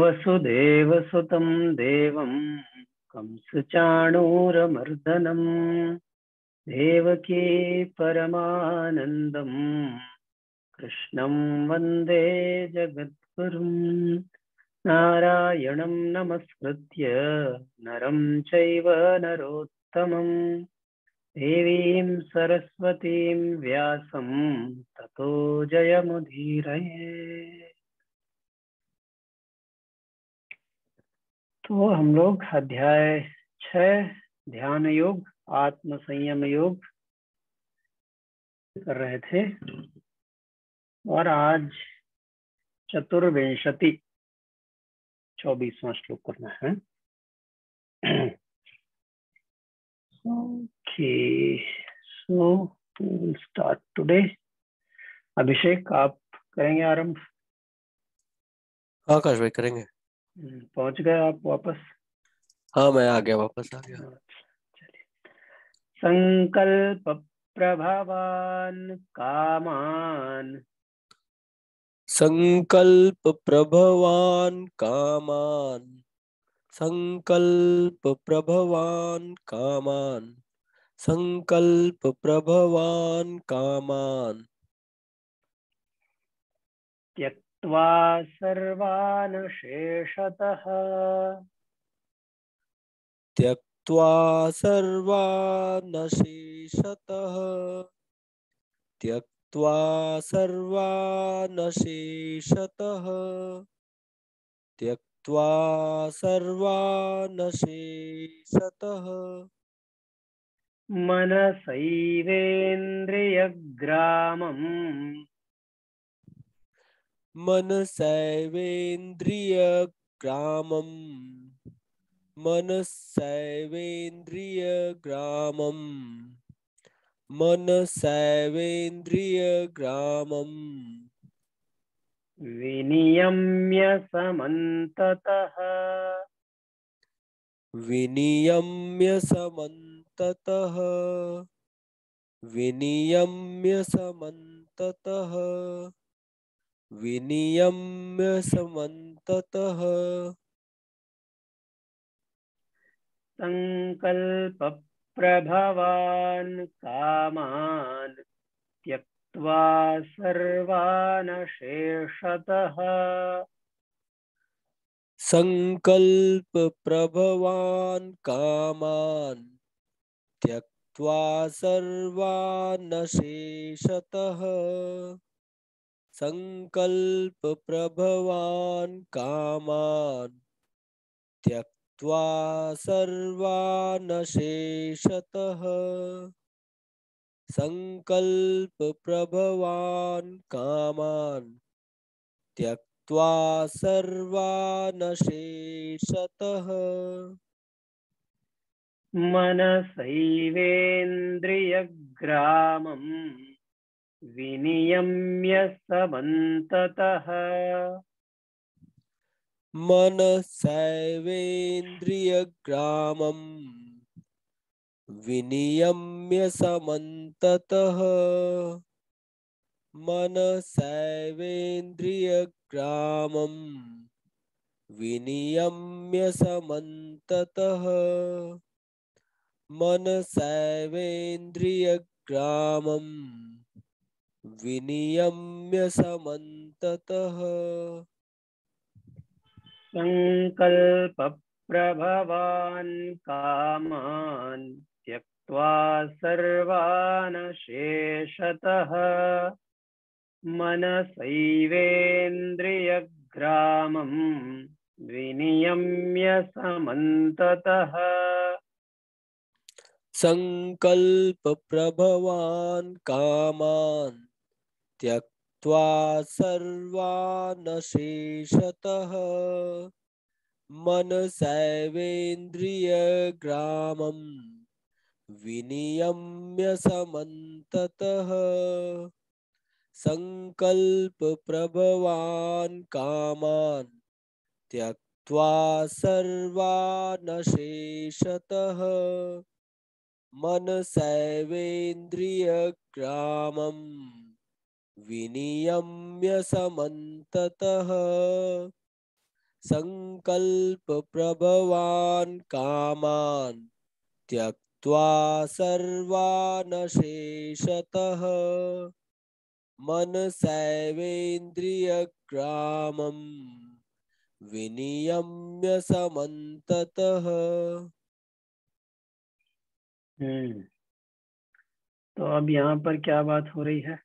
वसुदेवसुतं देवं कंसचाणूरमर्दनं देवकी परमानन्दं कृष्णं वन्दे जगद्गुरुं नारायणं नमस्कृत्य नरं चैव नरोत्तमं देवीं सरस्वतीं व्यासं ततो जयमुदीरये। तो हम लोग अध्याय 6 ध्यान योग आत्म संयम योग कर रहे थे और आज चतुर्विंशति 24वां श्लोक करना है। Okay, so we will start today. अभिषेक आप करेंगे आरंभ? आकाश भाई करेंगे। पहुंच गए आप वापस? हाँ मैं आ गया, वापस आ गया। चलिए। संकल्प प्रभवान कामान, संकल्प प्रभवान कामान, संकल्प प्रभवान कामान, संकल्प प्रभवान कामान, त्यक्त्वा सर्वान् शेषतः, त्यक्त्वा सर्वान् शेषतः, त्यक्त्वा सर्वान् शेषतः, त्यक्त्वा सर्वान् शेषतः, मनसैवेन्द्रियग्रामम्, मनसैवेन्द्रियग्रामम्, मनसैवेन्द्रियग्रामम्, मनसैवेन्द्रियग्रामम्, विनियम्य समन्ततः, विनियम्य समन्ततः, विनियम्य समन्ततः, विनियम्य समन्ततः, संकल्प प्रभवान् कामान् त्यक्त्वा सर्वान् शेषतः, संकल्प प्रभवान् कामान् त्यक्त्वा सर्वान् शेषतः, संकल्प प्रभवान् कामान् त्यक्त्वा सर्वान् शेषतः, संकल्प प्रभवान् कामान् त्यक्त्वा सर्वान् शेषतः, मनसैवेन्द्रियग्रामम् विनियम्य समन्ततः, मनसैवेन्द्रियग्रामम् विनियम्य समन्ततः, मनसैवेन्द्रियग्रामम् विनियम्य समन्ततः, मनसैवेन्द्रियग्रामम् विनियम्य समन्ततः, संकल्प प्रभवान् कामान् त्यक्त्वा सर्वान् शेषतः, मनसैवेन्द्रियग्रामम् विनियम्य समन्ततः, संकल्प प्रभवान् कामान् त्यक्त्वा सर्वान् शेषतः, मनसैवेन्द्रियग्रामम् विनियम्य समन्ततः, संकल्प प्रभवान् कामान् त्यक्त्वा सर्वान् शेषतः मनसैवेन्द्रियग्रामं विनियम्य समन्ततः संकल्पप्रभवान् कामान् त्यक्त्वा सर्वान् शेषतः मनसैवेन्द्रियग्रामं विनियम्य समन्ततः। तो अब यहाँ पर क्या बात हो रही है?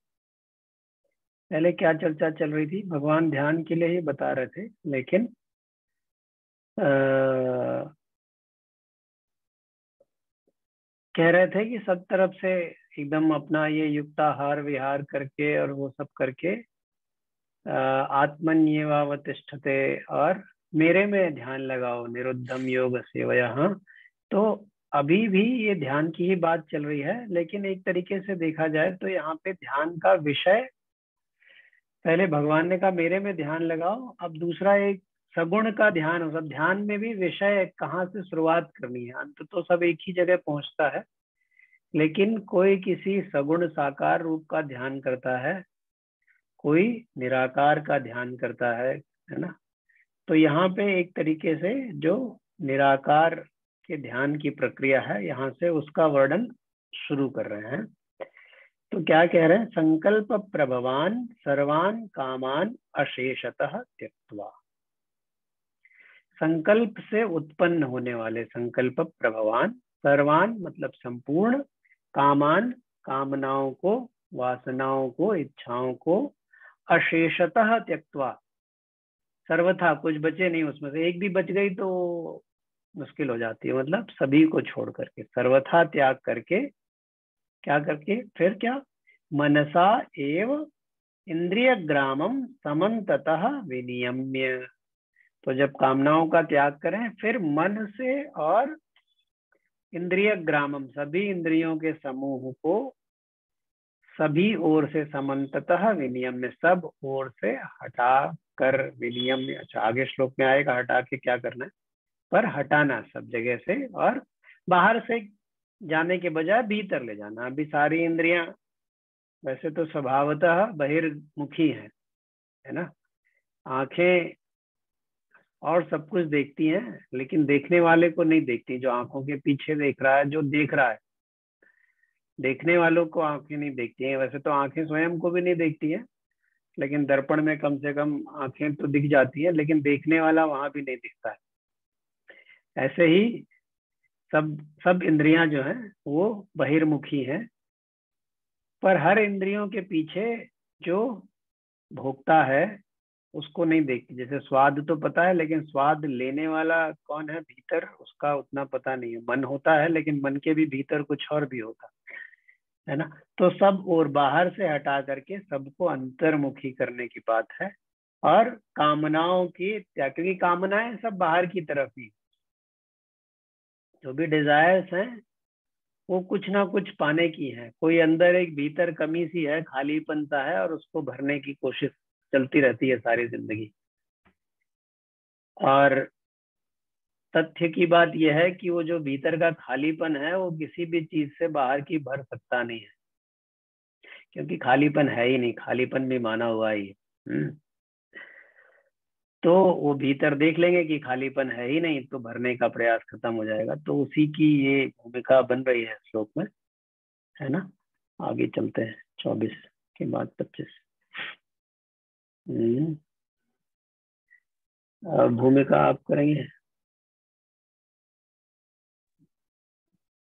पहले क्या चर्चा चल रही थी? भगवान ध्यान के लिए ही बता रहे थे, लेकिन कह रहे थे कि सब तरफ से एकदम अपना ये युक्ताहार विहार करके और वो सब करके आत्मन्येवावतिष्ठते और मेरे में ध्यान लगाओ, निरुद्धम योग सेवया। तो अभी भी ये ध्यान की ही बात चल रही है, लेकिन एक तरीके से देखा जाए तो यहाँ पे ध्यान का विषय, पहले भगवान ने कहा मेरे में ध्यान लगाओ, अब दूसरा एक सगुण का ध्यान हो। सब ध्यान में भी विषय कहाँ से शुरुआत करनी है, अंत तो सब एक ही जगह पहुंचता है, लेकिन कोई किसी सगुण साकार रूप का ध्यान करता है, कोई निराकार का ध्यान करता है ना। तो यहाँ पे एक तरीके से जो निराकार के ध्यान की प्रक्रिया है, यहाँ से उसका वर्णन शुरू कर रहे हैं। तो क्या कह रहे हैं? संकल्प प्रभवान सर्वान कामान अशेषतः त्यक्त्वा। संकल्प से उत्पन्न होने वाले, संकल्प प्रभवान, सर्वान मतलब संपूर्ण, कामान कामनाओं को, वासनाओं को, इच्छाओं को, अशेषतः त्यक्त्वा सर्वथा, कुछ बचे नहीं उसमें से, एक भी बच गई तो मुश्किल हो जाती है, मतलब सभी को छोड़ करके, सर्वथा त्याग करके, क्या करके, फिर क्या, मनसा एव इंद्रिय ग्रामम समन्ततः विनियम्य। तो जब कामनाओं का त्याग करें, फिर मन से और इंद्रिय ग्रामम सभी इंद्रियों के समूह को सभी ओर से समन्ततः विनियम्य, सब ओर से हटा कर विनियम्य। अच्छा, आगे श्लोक में आएगा हटा के क्या करना है, पर हटाना सब जगह से, और बाहर से जाने के बजाय भीतर ले जाना। अभी सारी इंद्रियां वैसे तो स्वभावतः बहिर्मुखी है ना, आंखें और सब कुछ देखती हैं, लेकिन देखने वाले को नहीं देखती, जो आंखों के पीछे देख रहा है, जो देख रहा है। देखने वालों को आंखें नहीं देखती हैं, वैसे तो आंखें स्वयं को भी नहीं देखती हैं, लेकिन दर्पण में कम से कम आंखें तो दिख जाती है, लेकिन देखने वाला वहां भी नहीं दिखता है। ऐसे ही सब सब इंद्रियां जो हैं वो बहिर्मुखी हैं, पर हर इंद्रियों के पीछे जो भोक्ता है उसको नहीं देखती। जैसे स्वाद तो पता है, लेकिन स्वाद लेने वाला कौन है भीतर, उसका उतना पता नहीं है। मन होता है, लेकिन मन के भी भीतर कुछ और भी होता है ना। तो सब और बाहर से हटा करके सबको अंतर्मुखी करने की बात है, और कामनाओं की त्याग, क्योंकि कामनाएं सब बाहर की तरफ ही, जो भी डिजायर्स हैं वो कुछ ना कुछ पाने की है। कोई अंदर एक भीतर कमी सी है, खालीपन सा है, और उसको भरने की कोशिश चलती रहती है सारी जिंदगी। और तथ्य की बात यह है कि वो जो भीतर का खालीपन है वो किसी भी चीज से बाहर की भर सकता नहीं है, क्योंकि खालीपन है ही नहीं, खालीपन भी माना हुआ ही है। तो वो भीतर देख लेंगे कि खालीपन है ही नहीं, तो भरने का प्रयास खत्म हो जाएगा। तो उसी की ये भूमिका बन रही है श्लोक में, है ना। आगे चलते हैं 24 के बाद 25। भूमिका आप करेंगे?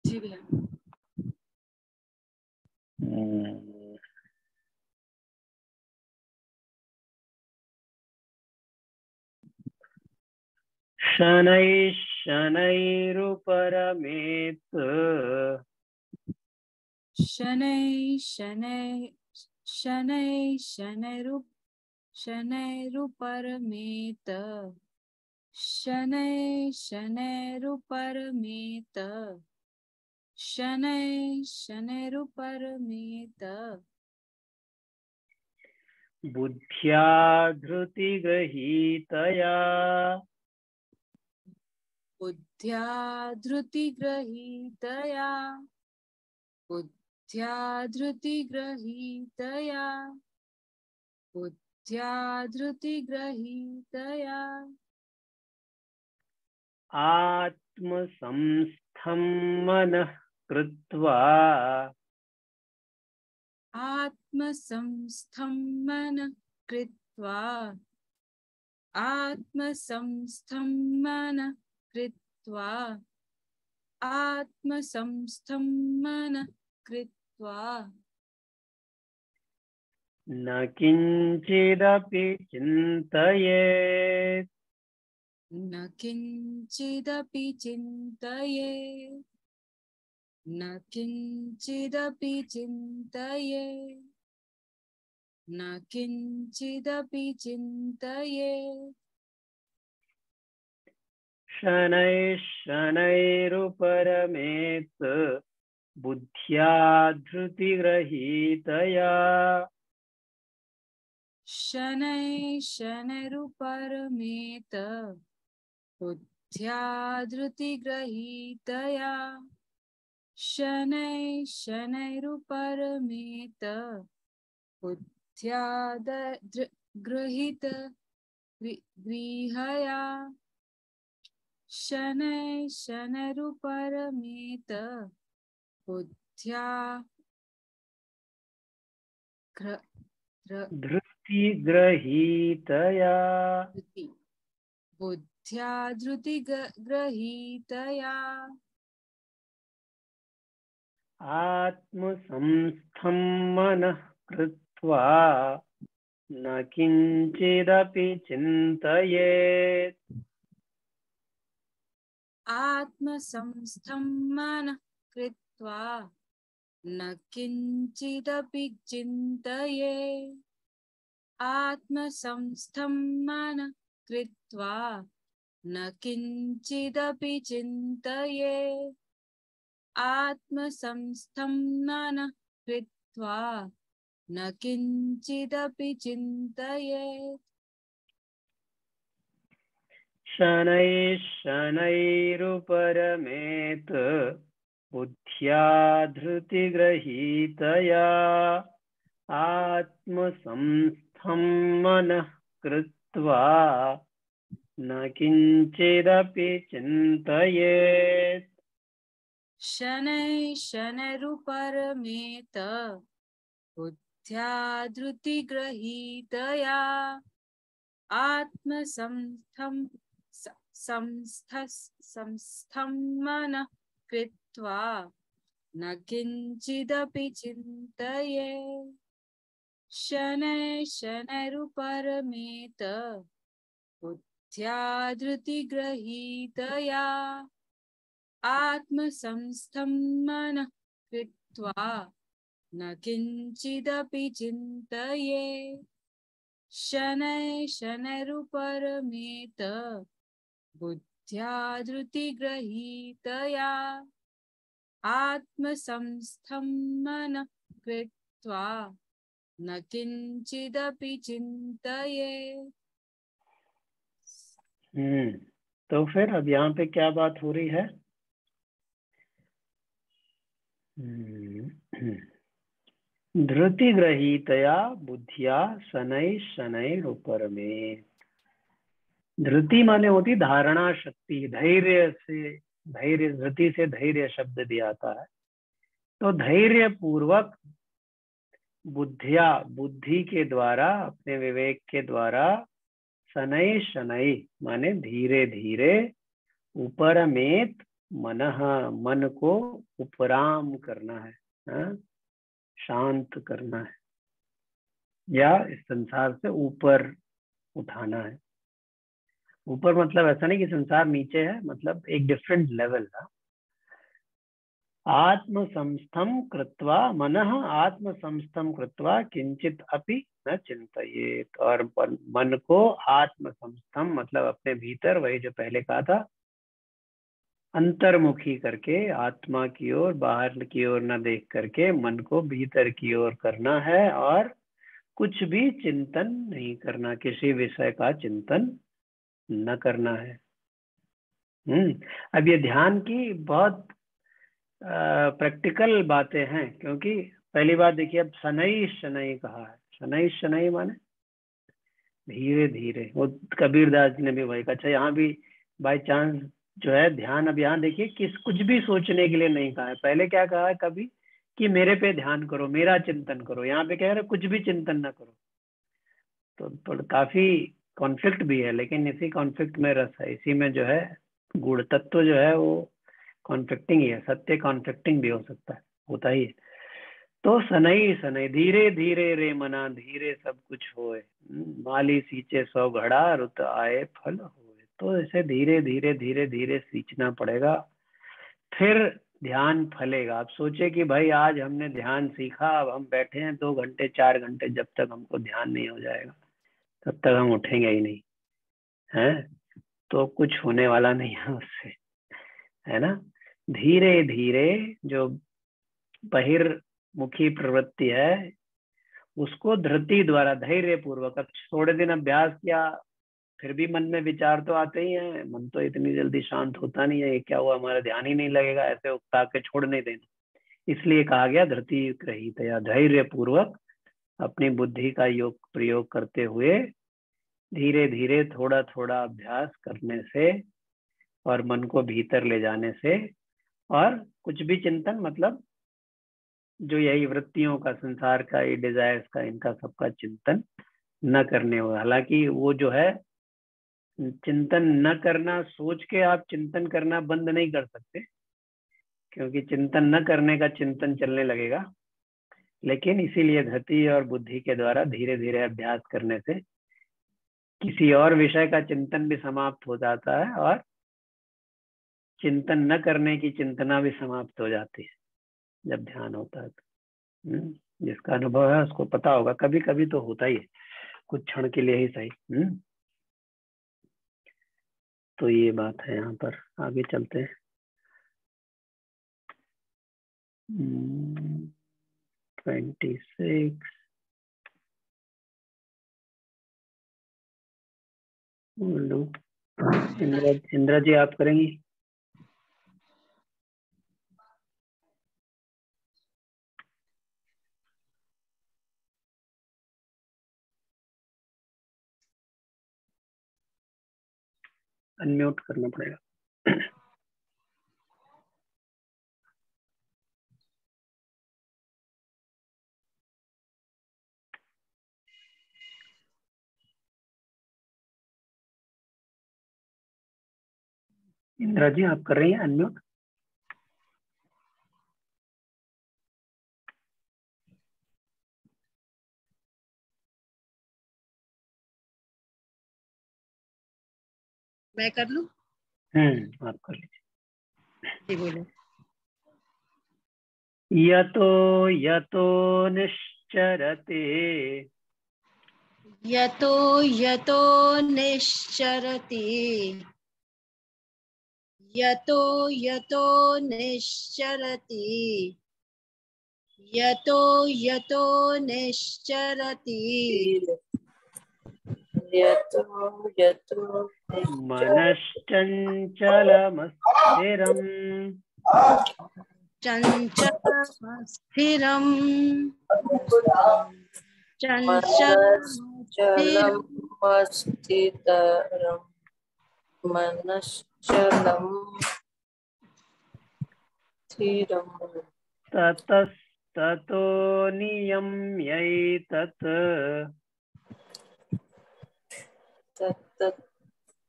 जी भैया। शनैः शनैरुपरमेत् शनैः शनैः शनैः शनैरुपरमेत शनैः शनैरुपरमेत शनैः शनैरुपरमेत बुद्ध्या धृतिगृहीतया बुद्ध्या धृतिगृहीतया बुद्ध्या धृतिगृहीतया बुद्ध्या धृतिगृहीतया आत्मसंस्थं मनः कृत्वा आत्मसंस्थं मनः कृत्वा आत्मसंस्थं मनः कृत्वा आत्मसंस्थं मनः कृत्वा न किंचिदपि चिन्तयेत् न किंचिदपि चिन्तयेत् न किंचिदपि चिन्तयेत् न किंचिदपि चिन्तयेत् शनैः शनैरुपरमेत् बुद्ध्या धृतिगृहीतया शनैः शनैरुपरमेत बुद्ध्या धृतिगृहीतया शनैः शनैरुपरमेत बुद्ध्या गृहीतया शनैः शनैरुपरमेत बुद्ध्या धृतिगृहीतया बुद्ध्या धृतिगृहीतया आत्मसंस्थं मनः कृत्वा न किंचिदपि चिन्तयेत् आत्मसंस्थं मनः कृत्वा न किंचिदपि चिन्तयेत् आत्मसंस्थं मनः कृत्वा न किंचिदपि चिन्तयेत् आत्मसंस्थं मनः कृत्वा न किंचिदपि चिन्तयेत् शनैः शनैरुपरमेत् बुद्ध्या धृतिगृहीतया आत्मसंस्थं मनः कृत्वा न किंचिदपि चिन्तयेत् शनैः शनैरुपरमेत बुद्ध्या धृतिगृहीतया आत्मसंस्थं संस्थं मनः कृत्वा न किंचिदपि चिन्तयेत् शनैः शनैरुपरमेत बुद्ध्या धृतिगृहीतया आत्मसंस्थं मनः कृत्वा न किंचिदपि चिन्तयेत् शनैः शनैरुपरमेत बुद्ध्या धृतिगृहीतया आत्मसंस्थं मनः कृत्वा न किंचिदपि चिन्तयेत्। तो फिर अब यहाँ पे क्या बात हो रही है? धृतिगृहीतया बुद्धिया शनैः शनैरुपरमेत्। धृति माने होती धारणा शक्ति, धैर्य से, धैर्य, धृति से धैर्य शब्द भी आता है। तो धैर्य पूर्वक बुद्धिया, बुद्धि के द्वारा, अपने विवेक के द्वारा, शनैः शनैः माने धीरे धीरे, उपरमेत मनः, मन को उपराम करना है, शांत करना है, या इस संसार से ऊपर उठाना है। ऊपर मतलब ऐसा नहीं कि संसार नीचे है, मतलब एक डिफरेंट लेवल है। आत्मसंस्थं कृत्वा मनः, आत्मसंस्थं कृत्वा किंचित अपि न चिंतयेत। और मन को आत्मसंस्थम मतलब अपने भीतर, वही जो पहले कहा था, अंतर्मुखी करके, आत्मा की ओर, बाहर की ओर न देख करके मन को भीतर की ओर करना है, और कुछ भी चिंतन नहीं करना, किसी विषय का चिंतन न करना है। अब ये ध्यान की बहुत प्रैक्टिकल बातें हैं, क्योंकि पहली बात देखिए, अब शनै शनै कहा है। शनै शनै माने धीरे धीरे। वो कबीरदास जी ने भी वही कहा। अच्छा, यहाँ भी बाय चांस जो है ध्यान, अब यहाँ देखिए किस कुछ भी सोचने के लिए नहीं कहा है। पहले क्या कहा है कभी कि मेरे पे ध्यान करो, मेरा चिंतन करो। यहाँ पे कह रहे कुछ भी चिंतन ना करो। तो काफी कॉन्फ्लिक्ट भी है, लेकिन इसी कॉन्फ्लिक्ट में रस है। इसी में जो है गुण तत्व जो है वो कॉन्फ्लिक्टिंग ही है। सत्य कॉन्फ्लिक्टिंग भी हो सकता है, होता ही है। तो सनई सनई धीरे धीरे रे मना, धीरे सब कुछ होए। माली सींचे 100 घड़ा, रुत आए फल होए। तो ऐसे धीरे धीरे धीरे धीरे सींचना पड़ेगा, फिर ध्यान फलेगा। आप सोचे कि भाई आज हमने ध्यान सीखा, अब हम बैठे हैं 2 घंटे 4 घंटे, जब तक हमको ध्यान नहीं हो जाएगा तब तक हम उठेंगे ही नहीं, है तो कुछ होने वाला नहीं है उससे, है ना। धीरे धीरे जो बहिर्मुखी प्रवृत्ति है उसको धृति द्वारा, धैर्य पूर्वक, अब थोड़े दिन अभ्यास किया फिर भी मन में विचार तो आते ही हैं। मन तो इतनी जल्दी शांत होता नहीं है, ये क्या हुआ, हमारा ध्यान ही नहीं लगेगा, ऐसे उकता के छोड़ नहीं देना। इसलिए कहा गया धृति रहित, या धैर्य पूर्वक अपनी बुद्धि का योग प्रयोग करते हुए धीरे धीरे थोड़ा थोड़ा अभ्यास करने से और मन को भीतर ले जाने से, और कुछ भी चिंतन मतलब जो यही वृत्तियों का, संसार का, ये डिजायर्स का, इनका सबका चिंतन न करने हो। हालांकि वो जो है चिंतन न करना, सोच के आप चिंतन करना बंद नहीं कर सकते, क्योंकि चिंतन न करने का चिंतन चलने लगेगा। लेकिन इसीलिए धृति और बुद्धि के द्वारा धीरे धीरे अभ्यास करने से किसी और विषय का चिंतन भी समाप्त हो जाता है, और चिंतन न करने की चिंतना भी समाप्त हो जाती है जब ध्यान होता है तो। जिसका अनुभव है उसको पता होगा, कभी कभी तो होता ही है, कुछ क्षण के लिए ही सही। तो ये बात है। यहाँ पर आगे चलते हैं। 26 इंदिरा जी आप करेंगी? अनम्यूट करना पड़ेगा। इंदिरा जी आप कर रही हैं अनम्यूट? मैं कर लूं? आप कर लीजिए। जी बोले। यतो यतो निश्चरते, यतो यतो निश्चरति, यतो यतो निश्चरति, यतो यतो निश्चरति, यतो यतो मनश्चञ्चलमस्थिरम्, चञ्चलमस्थिरम्, मनश्चलमस्थिरम्, मनश्चलम् स्थिरम्, ततस्ततो नियम्यैतत्,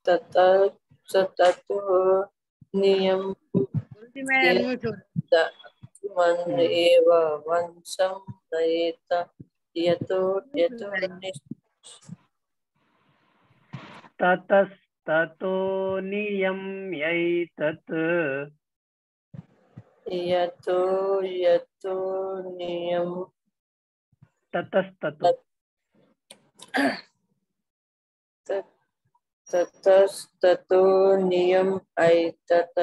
ततो नियम मैं अनम्यूट हो मन एव वंशं नयेत, यतो यतो ततस्ततो नियम्यैतत्, यतो यतो नियम ततस्ततो ततस्ततो नियम ऐतत,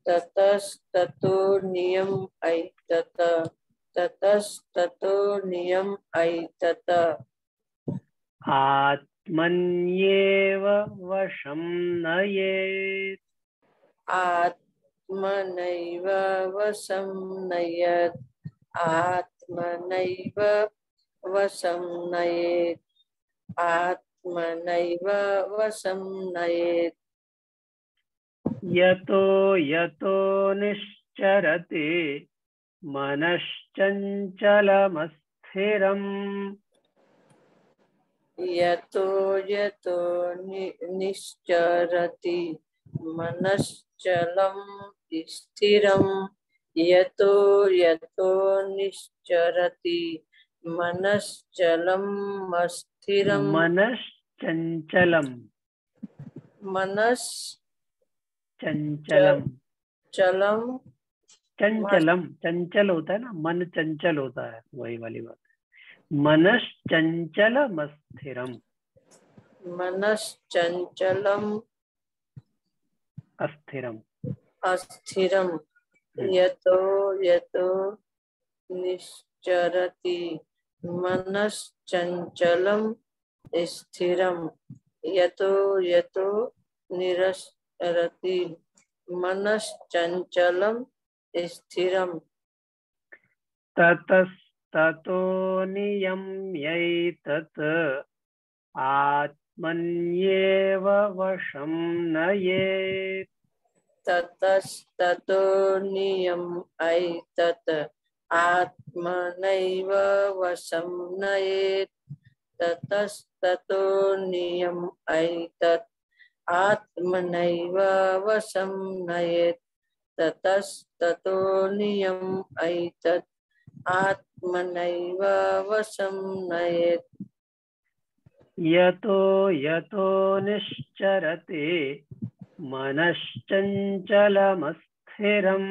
ततस्ततो नियम ऐतत, ततस्ततो नियम ऐतत, आत्मन्येव वशं नयेत्, आत्मनैव वशं नयेत् आत्मनैव वशं नयेत् आत्मनैव वशं नयेत् यतो यतो निश्चरति मनश्चञ्चलमस्थिरम् यतो यतो निश्चरति मनश्चलं स्थिरं यतो यतो निश्चरति मनश्चलम् अस्थिरं मनश्चञ्चलम मनश्चलम् चंचलम चंचलम चंचल होता है ना, मन चंचल होता है, वही वाली बात है। मनश्चंचलम अस्थिरम मनश्चंचलम् अस्थिरम अस्थिरं यतो यतो निश्चरति मनश्चंचलं स्थिरं यतो यतो निरसरति मनश्चंचलं स्थिरं ततस्ततो नियम्यैतत् आत्मन्येव वशं नयेत् ततस्ततो नियम्यैतत् आत्मनैव वशं नयेत् ततस्ततो नियम्यैतत् आत्मनैव वशं नयेत् ततस्ततो नियम्यैतत् आत्मनैव वशं नयेत् यतो यतो निश्चरते मनश्चञ्चलमस्थिरं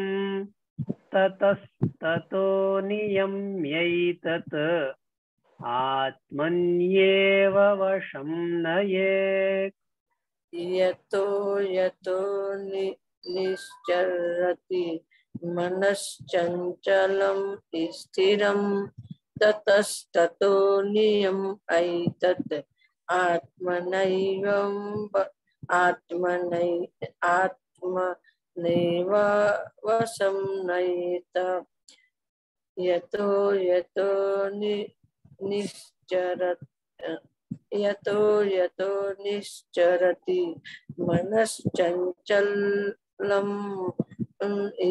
ततस्ततो नियम्यैतत् आत्मन्येव वशं नयेत् यतो यतो निश्चरति मनश्चंचलं स्थिरं ततस्ततो नियम्यैतत् आत्मनैव वशं नयेत् यतो यतो निश्चरति मनश्चंचलं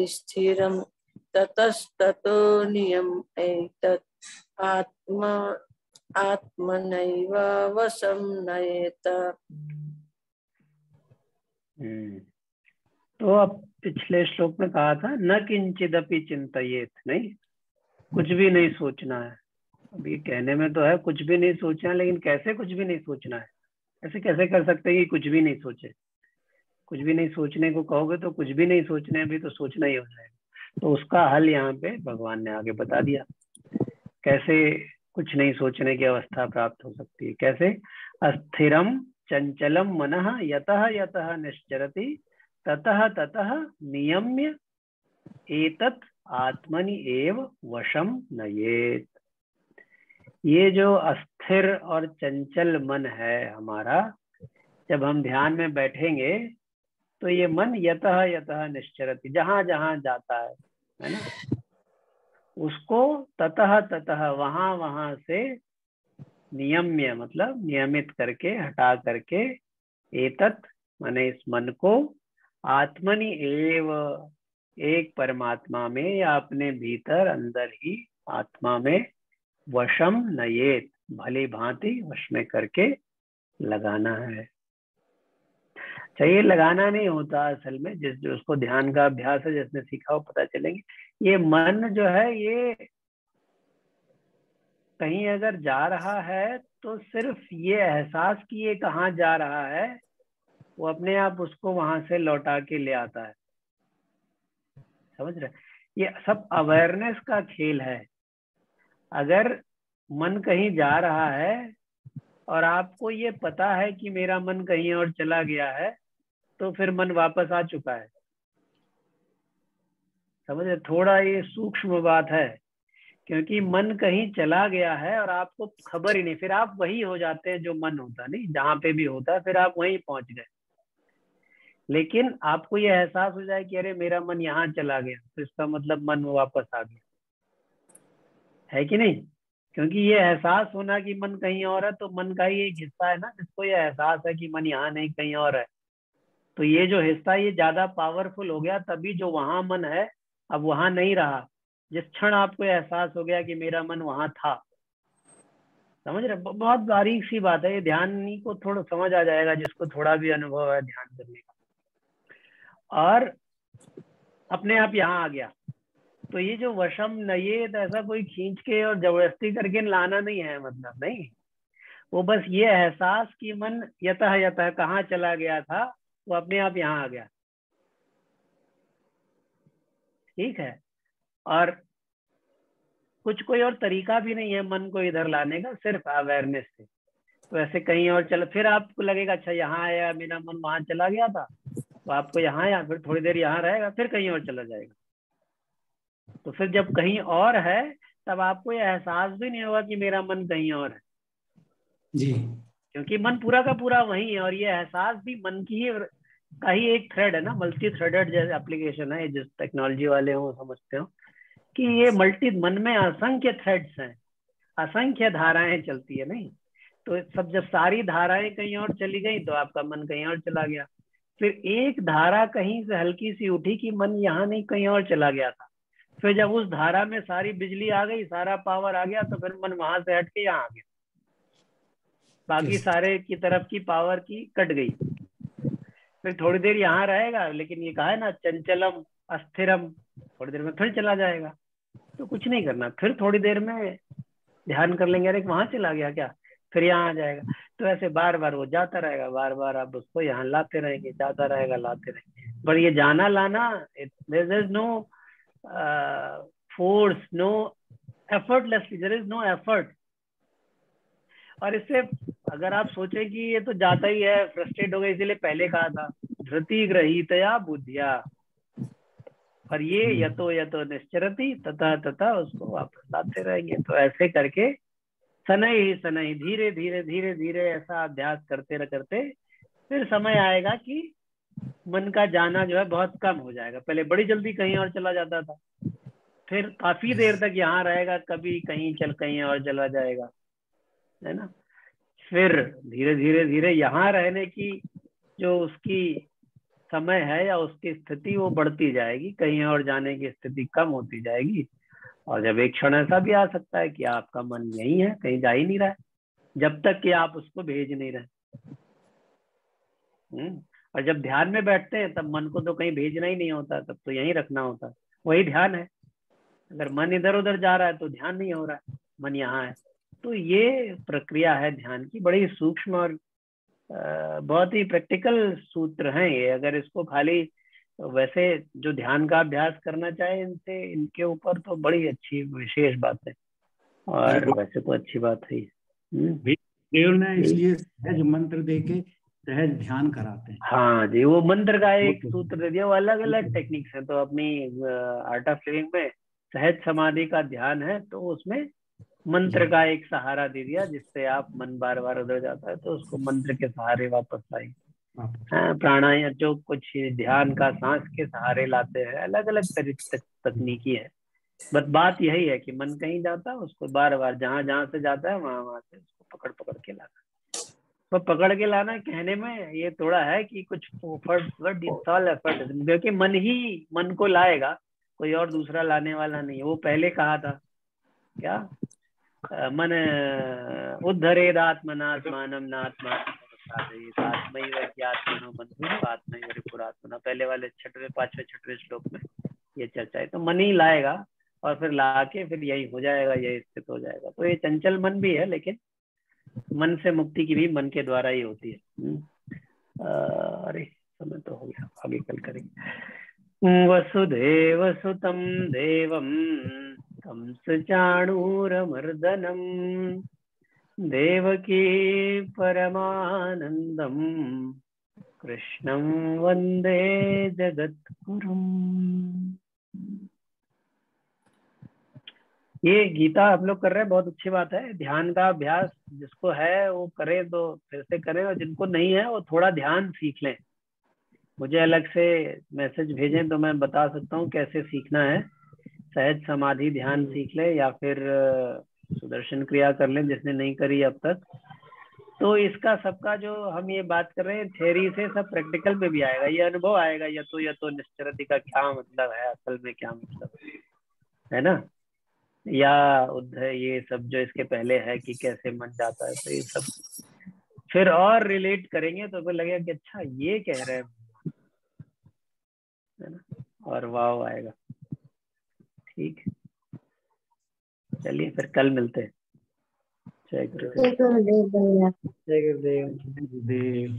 स्थिरं ततस्ततो नियम्यैतत् आत्मनैव वशं नयेत्। तो अब पिछले श्लोक में कहा था न किंचिदपि चिंतयेत, नहीं कुछ भी नहीं सोचना है। अभी कहने में तो है कुछ भी नहीं सोचना, लेकिन कैसे कुछ भी नहीं सोचना है? ऐसे कैसे कर सकते हैं कि कुछ भी नहीं सोचे? कुछ भी नहीं सोचने को कहोगे तो कुछ भी नहीं सोचने, भी तो सोचना ही हो जाएगा। तो उसका हल यहाँ पे भगवान ने आगे बता दिया, कैसे कुछ नहीं सोचने की अवस्था प्राप्त हो सकती है। कैसे? अस्थिरम चंचलम मनः यतः यतः निश्चरति ततः ततः नियम्य एतत् आत्मनि एव वशम नयेत्। ये जो अस्थिर और चंचल मन है हमारा, जब हम ध्यान में बैठेंगे तो ये मन यतः यतः निश्चरति, जहां जहां जाता है ना, उसको ततः ततः वहां वहां से नियम्य मतलब नियमित करके, हटा करके, एतत् माने इस मन को, आत्मनि एव एक परमात्मा में या अपने भीतर अंदर ही आत्मा में वशम नयेत भली भांति वश में करके लगाना है। चाहिए लगाना नहीं होता असल में, जो उसको ध्यान का अभ्यास है, जिसने सीखा हो पता चलेंगे। ये मन जो है ये कहीं अगर जा रहा है तो सिर्फ ये एहसास कि ये कहाँ जा रहा है, वो अपने आप उसको वहां से लौटा के ले आता है। समझ रहे? ये सब अवेयरनेस का खेल है। अगर मन कहीं जा रहा है और आपको ये पता है कि मेरा मन कहीं और चला गया है, तो फिर मन वापस आ चुका है। समझ रहे? थोड़ा ये सूक्ष्म बात है, क्योंकि मन कहीं चला गया है और आपको खबर ही नहीं, फिर आप वही हो जाते हैं जो मन होता नहीं, जहां पे भी होता है फिर आप वहीं पहुंच गए। लेकिन आपको ये एहसास हो जाए कि अरे मेरा मन यहाँ चला गया, तो इसका मतलब मन वापस आ गया, है कि नहीं? क्योंकि ये एहसास होना कि मन कहीं और है, तो मन का ही एक हिस्सा है ना जिसको ये एहसास है कि मन यहाँ नहीं कहीं और है। तो ये जो हिस्सा ये ज्यादा पावरफुल हो गया, तभी जो वहां मन है अब वहां नहीं रहा। जिस क्षण आपको एहसास हो गया कि मेरा मन वहां था, समझ रहे? बहुत बारीक सी बात है ये, ध्यान को थोड़ा समझ आ जाएगा जिसको थोड़ा भी अनुभव है ध्यान करने का। और अपने आप यहाँ आ गया। तो ये जो वशम नयेत, ऐसा कोई खींच के और जबरदस्ती करके लाना नहीं है, मतलब नहीं, वो बस ये एहसास कि मन यतः यतः कहाँ चला गया था, वो अपने आप यहाँ आ गया। ठीक है। और कुछ कोई और तरीका भी नहीं है मन को इधर लाने का, सिर्फ अवेयरनेस से। तो ऐसे कहीं और चल, फिर आपको लगेगा अच्छा यहाँ आया, मेरा मन वहां चला गया था, तो आपको यहाँ आया, फिर थोड़ी देर यहाँ रहेगा, फिर कहीं और चला जाएगा। तो फिर जब कहीं और है तब आपको ये एहसास भी नहीं होगा कि मेरा मन कहीं और है जी, क्योंकि मन पूरा का पूरा वही है। और ये एहसास भी मन की ही का ही एक थ्रेड है ना, मल्टी थ्रेडेड जैसे एप्लीकेशन है, जिस टेक्नोलॉजी वाले हो समझते हो कि ये मल्टी, मन में असंख्य थ्रेड्स हैं, असंख्य धाराएं चलती है नहीं। तो सब जब सारी धाराएं कहीं और चली गई तो आपका मन कहीं और चला गया। फिर एक धारा कहीं से हल्की सी उठी कि मन यहाँ नहीं कहीं और चला गया था, फिर जब उस धारा में सारी बिजली आ गई, सारा पावर आ गया, तो फिर मन वहां से हट के यहाँ आ गया, बाकी सारे की तरफ की पावर की कट गई। फिर थोड़ी देर यहाँ रहेगा, लेकिन ये कहा है ना चंचलम अस्थिरम, थोड़ी देर में फिर चला जाएगा। तो कुछ नहीं करना, फिर थोड़ी देर में ध्यान कर लेंगे, अरे वहां चला गया क्या, फिर यहाँ आ जाएगा। तो ऐसे बार बार वो जाता रहेगा, बार बार आप उसको यहाँ लाते रहेंगे, जाता रहेगा, लाते रहेंगे। पर ये जाना लाना, there is no force, no effortlessly, there is no effort. और इससे अगर आप सोचें कि ये तो जाता ही है, फ्रस्ट्रेट हो गए, इसीलिए पहले कहा था धृति ग्रहीतया बुद्धिया, और ये यतो यतो निश्चरति तथा तथा उसको वापस लाते रहेंगे। तो ऐसे करके शनै ही शनै, धीरे धीरे धीरे धीरे ऐसा अभ्यास करते करते फिर समय आएगा कि मन का जाना जो है बहुत कम हो जाएगा। पहले बड़ी जल्दी कहीं और चला जाता था, फिर काफी देर तक यहाँ रहेगा, कभी कहीं और चला जाएगा, है ना। फिर धीरे धीरे धीरे यहाँ रहने की जो उसकी समय है या उसकी स्थिति वो बढ़ती जाएगी, कहीं और जाने की स्थिति कम होती जाएगी। और जब एक क्षण ऐसा भी आ सकता है कि आपका मन यही है, कहीं जा ही नहीं रहा है, जब तक कि आप उसको भेज नहीं रहे। और जब ध्यान में बैठते हैं तब मन को तो कहीं भेजना ही नहीं होता, तब तो यहीं रखना होता है, वही ध्यान है। अगर मन इधर उधर जा रहा है तो ध्यान नहीं हो रहा है, मन यहाँ है। तो ये प्रक्रिया है ध्यान की, बड़ी सूक्ष्म और बहुत ही प्रैक्टिकल सूत्र हैं ये। अगर इसको खाली वैसे जो ध्यान का अभ्यास करना चाहे इनसे, इनके ऊपर तो बड़ी अच्छी विशेष बात है, और वैसे तो अच्छी बात है। देव ने इसलिए सहज मंत्र देके सहज ध्यान कराते हैं। हाँ जी, वो मंत्र का एक सूत्र दे दिया, वो अलग अलग टेक्निक्स है। तो अपनी आर्ट ऑफ लिविंग में सहज समाधि का ध्यान है, तो उसमें मंत्र का एक सहारा दे दिया, जिससे आप मन बार बार उधर जाता है तो उसको मंत्र के सहारे वापस लाएंगे। प्राणायाम जो कुछ ध्यान का सांस के सहारे लाते हैं, अलग अलग तकनीकी है। बस बात यही है कि मन कहीं जाता है, उसको बार बार जहां जहां से जाता है वहां से उसको पकड़ पकड़ के लाना। तो पकड़ के लाना कहने में ये थोड़ा है कि कुछ एफर्ट, क्योंकि मन ही मन को लाएगा, कोई और दूसरा लाने वाला नहीं है। वो पहले कहा था क्या, मन उद्धरेदात्मनात्मानं नात्मा आत्मैव बंधु आत्मैव रिपुरात्मना, पहले वाले 5वें श्लोक में ये चर्चा है। तो मन ही लाएगा, और फिर लाके फिर यही हो जाएगा, यही स्थित हो जाएगा। तो ये चंचल मन भी है, लेकिन मन से मुक्ति की भी मन के द्वारा ही होती है। अरे समय तो हो गया, आगे कल करेंगे। वसुदेव सुतं देवं कंसचाणूरमर्दनं देवकी परमानंदं कृष्णं वंदे जगद्गुरुम्। ये गीता आप लोग कर रहे हैं, बहुत अच्छी बात है। ध्यान का अभ्यास जिसको है वो करे तो फिर से करें, और जिनको नहीं है वो थोड़ा ध्यान सीख लें। मुझे अलग से मैसेज भेजें तो मैं बता सकता हूँ कैसे सीखना है। सहज समाधि ध्यान सीख ले या फिर सुदर्शन क्रिया कर ले जिसने नहीं करी अब तक। तो इसका सबका जो हम ये बात कर रहे हैं थ्योरी से सब प्रैक्टिकल पे भी आएगा, ये अनुभव आएगा। यतो निश्चरति का क्या मतलब है, असल में क्या मतलब है ना, या ये सब जो इसके पहले है कि कैसे मन जाता है, तो ये सब फिर और रिलेट करेंगे तो फिर लगेगा कि अच्छा ये कह रहे हैं, है ना, और वाव आएगा। ठीक, चलिए फिर कल मिलते हैं। जय गुरुदेव। जय गुरुदेव भैया। जय गुरुदेव। गुरुदेव।